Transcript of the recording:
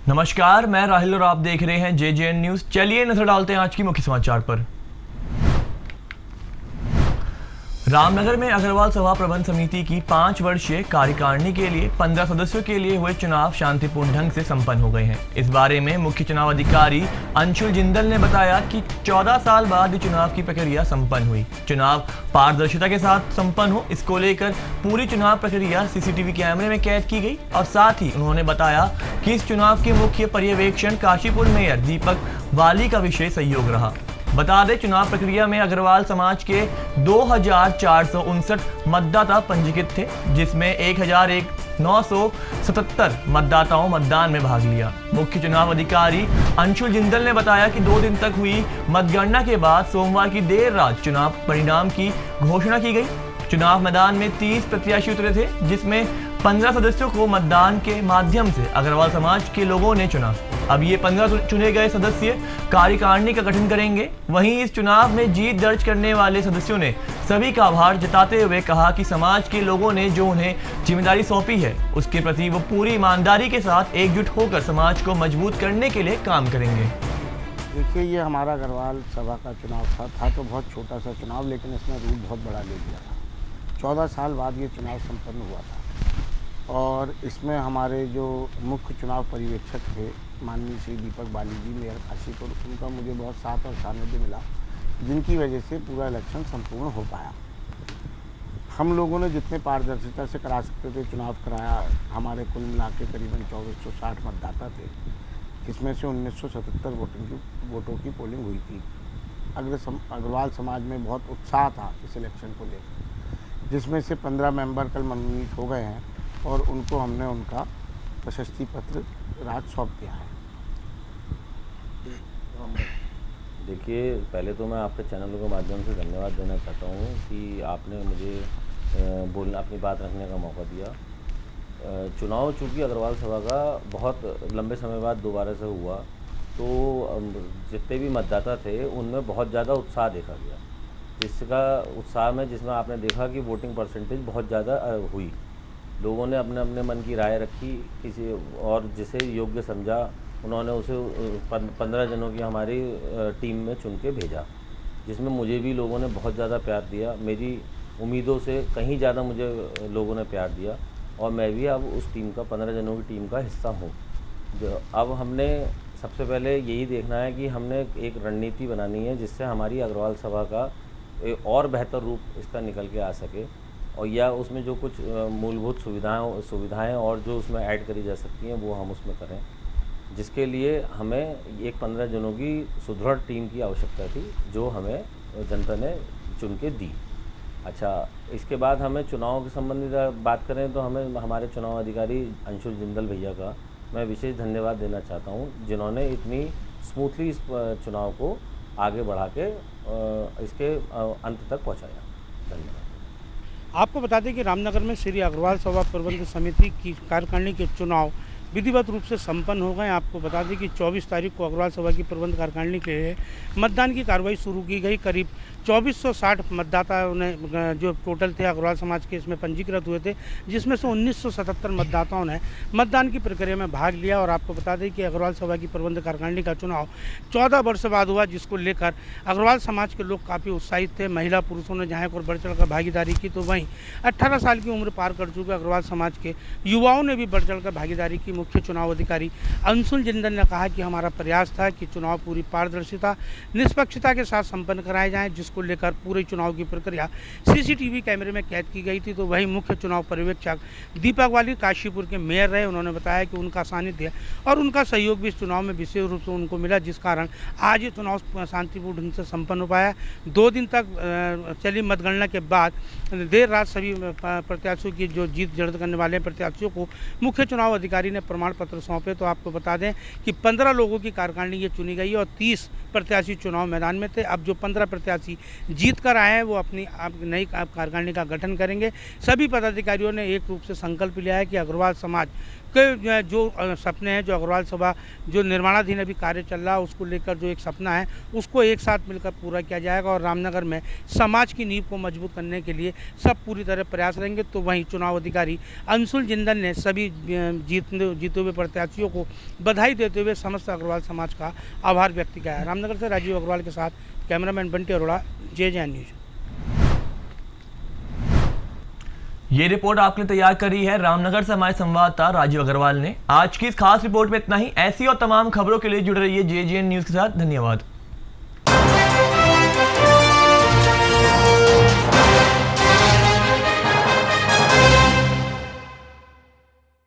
नमस्कार, मैं राहिल और आप देख रहे हैं JJN न्यूज। चलिए नजर डालते हैं आज की मुख्य समाचार पर। रामनगर में अग्रवाल सभा प्रबंध समिति की 5 वर्षीय कार्यकारिणी के लिए 15 सदस्यों के लिए हुए चुनाव शांतिपूर्ण ढंग से संपन्न हो गए हैं। इस बारे में मुख्य चुनाव अधिकारी अंशुल जिंदल ने बताया कि 14 साल बाद चुनाव की प्रक्रिया संपन्न हुई। चुनाव पारदर्शिता के साथ संपन्न हो, इसको लेकर पूरी चुनाव प्रक्रिया CCTV कैमरे में कैद की गई और साथ ही उन्होंने बताया कि इस चुनाव के मुख्य पर्यवेक्षण काशीपुर मेयर दीपक वाली का विशेष सहयोग रहा। बता दें, चुनाव प्रक्रिया में अग्रवाल समाज के 2459 मतदाता पंजीकृत थे, जिसमें 1977 मतदाताओं मतदान में भाग लिया। मुख्य चुनाव अधिकारी अंशुल जिंदल ने बताया कि 2 दिन तक हुई मतगणना के बाद सोमवार की देर रात चुनाव परिणाम की घोषणा की गई। चुनाव मैदान में 30 प्रत्याशी उतरे थे, जिसमें 15 सदस्यों को मतदान के माध्यम से अग्रवाल समाज के लोगों ने चुना। अब ये 15 चुने गए सदस्य कार्यकारिणी का गठन करेंगे। वहीं इस चुनाव में जीत दर्ज करने वाले सदस्यों ने सभी का आभार जताते हुए कहा कि समाज के लोगों ने जो उन्हें जिम्मेदारी सौंपी है, उसके प्रति वो पूरी ईमानदारी के साथ एकजुट होकर समाज को मजबूत करने के लिए काम करेंगे। देखिए, ये हमारा अग्रवाल सभा का चुनाव था तो बहुत छोटा सा चुनाव, लेकिन इसने रूप बहुत बड़ा ले लिया था। 14 साल बाद ये चुनाव संपन्न हुआ था और इसमें हमारे जो मुख्य चुनाव पर्यवेक्षक थे माननीय श्री दीपक बाली जी, मेयर काशीपुर, उनका मुझे बहुत साथ और सानिध्य मिला, जिनकी वजह से पूरा इलेक्शन संपूर्ण हो पाया। हम लोगों ने जितने पारदर्शिता से करा सकते थे चुनाव कराया। हमारे कुल मिला के करीबन 2460 मतदाता थे, जिसमें से 1977 वोटों की पोलिंग हुई थी। अग्रवाल समाज में बहुत उत्साह था इस इलेक्शन को लेकर, जिसमें से 15 मेंबर कल मनोनीत हो गए हैं और उनको हमने उनका प्रशस्ति पत्र राज सौंप दिया है। देखिए, पहले तो मैं आपके चैनलों के माध्यम से धन्यवाद देना चाहता हूँ कि आपने मुझे बोलना, अपनी बात रखने का मौका दिया। चुनाव चूँकि अग्रवाल सभा का बहुत लंबे समय बाद दोबारा से हुआ, तो जितने भी मतदाता थे उनमें बहुत ज़्यादा उत्साह देखा गया, जिसमें आपने देखा कि वोटिंग परसेंटेज बहुत ज़्यादा हुई। लोगों ने अपने अपने मन की राय रखी, किसी और जिसे योग्य समझा उन्होंने उसे 15 जनों की हमारी टीम में चुन के भेजा, जिसमें मुझे भी लोगों ने बहुत ज़्यादा प्यार दिया। मेरी उम्मीदों से कहीं ज़्यादा मुझे लोगों ने प्यार दिया और मैं भी अब उस टीम का 15 जनों की टीम का हिस्सा हूँ। अब हमने सबसे पहले यही देखना है कि हमने एक रणनीति बनानी है जिससे हमारी अग्रवाल सभा का एक और बेहतर रूप इसका निकल के आ सके, और या उसमें जो कुछ मूलभूत सुविधाएं और जो उसमें ऐड करी जा सकती हैं वो हम उसमें करें, जिसके लिए हमें एक 15 जनों की सुदृढ़ टीम की आवश्यकता थी, जो हमें जनता ने चुन के दी। अच्छा, इसके बाद हमें चुनाव के संबंधित बात करें तो हमें हमारे चुनाव अधिकारी अंशुल जिंदल भैया का मैं विशेष धन्यवाद देना चाहता हूँ, जिन्होंने इतनी स्मूथली इस चुनाव को आगे बढ़ा के इसके अंत तक पहुँचाया। धन्यवाद। आपको बता दें कि रामनगर में श्री अग्रवाल सभा प्रबंध समिति की कार्यकारिणी के चुनाव विधिवत रूप से संपन्न हो गए। आपको बता दें कि 24 तारीख को अग्रवाल सभा की प्रबंध कार्यकारिणी के लिए मतदान की कार्रवाई शुरू की गई। करीब 2460 मतदाताओं ने जो टोटल थे अग्रवाल समाज के इसमें पंजीकृत हुए थे, जिसमें से 1977 मतदाताओं ने मतदान की प्रक्रिया में भाग लिया। और आपको बता दें कि अग्रवाल सभा की प्रबंध कार्यकारिणी का चुनाव 14 वर्ष बाद हुआ, जिसको लेकर अग्रवाल समाज के लोग काफ़ी उत्साहित थे। महिला पुरुषों ने जहाँ और बढ़ चढ़ कर भागीदारी की, तो वहीं 18 साल की उम्र पार कर चुके अग्रवाल समाज के युवाओं ने भी बढ़ चढ़ कर भागीदारी की। मुख्य चुनाव अधिकारी अंशुल जिंदल ने कहा कि हमारा प्रयास था कि चुनाव पूरी पारदर्शिता निष्पक्षता के साथ संपन्न कराए जाएं, जिसको लेकर पूरे चुनाव की प्रक्रिया CCTV कैमरे में कैद की गई थी। तो वहीं मुख्य चुनाव पर्यवेक्षक दीपक वाली काशीपुर के मेयर रहे। उन्होंने बताया कि उनका सानिध्य और उनका सहयोग भी इस चुनाव में विशेष रूप से उनको मिला, जिस कारण आज ये चुनाव शांतिपूर्ण ढंग से संपन्न हो पाया। 2 दिन तक चली मतगणना के बाद देर रात सभी प्रत्याशियों की जो जीत दर्ज करने वाले प्रत्याशियों को मुख्य चुनाव अधिकारी ने प्रमाण पत्र सौंपे। तो आपको बता दें कि 15 लोगों की कार्यकारिणी ये चुनी गई और 30 प्रत्याशी चुनाव मैदान में थे। अब जो 15 प्रत्याशी जीत कर आए हैं वो अपनी नई कार्यकारिणी का गठन करेंगे। सभी पदाधिकारियों ने एक रूप से संकल्प लिया है कि अग्रवाल समाज के जो सपने हैं, जो अग्रवाल सभा जो निर्माणाधीन अभी कार्य चल रहा है उसको लेकर जो एक सपना है उसको एक साथ मिलकर पूरा किया जाएगा और रामनगर में समाज की नींव को मजबूत करने के लिए सब पूरी तरह प्रयास रहेंगे। तो वहीं चुनाव अधिकारी अंशुल जिंदल ने सभी जीते हुए प्रत्याशियों को बधाई देते हुए समस्त अग्रवाल समाज का आभार व्यक्त किया है। रामनगर से राजीव अग्रवाल के साथ cameraman Bunty Arora, JJ news. ये रिपोर्ट आपने तैयार करी है रामनगर से हमारे संवाददाता राजीव अग्रवाल ने। आज की इस खास रिपोर्ट में इतना ही। ऐसी और तमाम खबरों के लिए जुड़े रहिए JJ न्यूज के साथ। धन्यवाद।